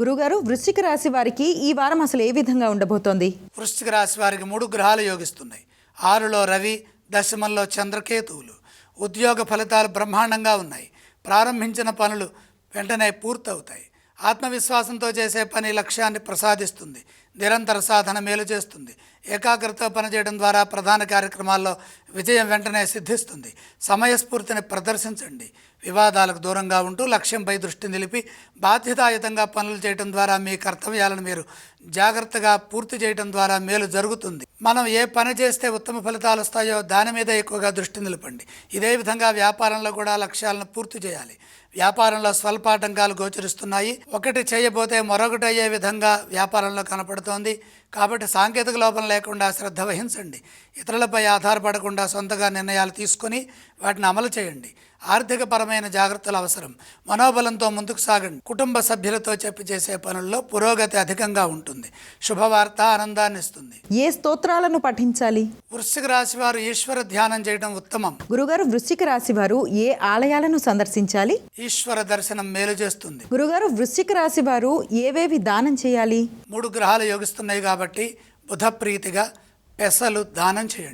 గురుగారు, వృశ్చిక రాశి వారికి ఈ వారం అసలు ఏ విధంగా ఉండబోతోంది? వృశ్చిక రాశి వారికి 3 గ్రహాలు యోగిస్తున్నాయి. 6లో రవి, దశమంలో చంద్రకేతువులు. ఉద్యోగ ఫలితాలు బ్రహ్మాండంగా ఉన్నాయి. ప్రారంభించిన పనులు వెంటనే పూర్తవుతాయి. ఆత్మవిశ్వాసంతో చేసే పని లక్ష్యాన్ని ప్రసాదిస్తుంది. నిరంతర సాధన మేలు చేస్తుంది. ఏకాగ్రతతో పనిచేయడం ద్వారా ప్రధాన కార్యక్రమాల్లో విజయం వెంటనే సిద్ధిస్తుంది. సమయస్ఫూర్తిని ప్రదర్శించండి. వివాదాలకు దూరంగా ఉంటూ లక్ష్యంపై దృష్టి నిలిపి బాధ్యతాయుతంగా పనులు చేయడం ద్వారా మీ కర్తవ్యాలను మీరు జాగ్రత్తగా పూర్తి చేయడం ద్వారా మేలు జరుగుతుంది. మనం ఏ పని చేస్తే ఉత్తమ ఫలితాలు వస్తాయో దాని మీద ఎక్కువగా దృష్టి నిలపండి. ఇదే విధంగా వ్యాపారంలో కూడా లక్ష్యాలను పూర్తి చేయాలి. వ్యాపారంలో స్వల్పాటంకాలు గోచరిస్తున్నాయి. ఒకటి చేయబోతే మరొకటి అయ్యే విధంగా వ్యాపారంలో కనపడుతోంది. కాబట్టి సాంకేతిక లోపం లేకుండా శ్రద్ధ వహించండి. ఇతరులపై ఆధారపడకుండా సొంతగా నిర్ణయాలు తీసుకొని వాటిని అమలు చేయండి. ఆర్థికపరమైన జాగ్రత్తలు అవసరం. మనోబలంతో ముందుకు సాగండి. కుటుంబ సభ్యులతో చెప్పి చేసే పనుల్లో పురోగతి అధికంగా ఉంటుంది. శుభవార్త ఆనందాన్ని ఇస్తుంది. ఏ స్తోత్రాలను పఠించాలి? వృశ్చిక రాశి వారు ఈశ్వర ధ్యానం చేయడం ఉత్తమం. గురుగారు, వృశ్చిక రాశి వారు ఏ ఆలయాలను సందర్శించాలి? ఈశ్వర దర్శనం మేలు చేస్తుంది. గురుగారు, వృశ్చిక రాశి వారు ఏవేవి దానం చేయాలి? 3 గ్రహాలు యోగిస్తున్నాయి కాబట్టి బుధ ప్రీతిగా పెసలు దానం చేయండి.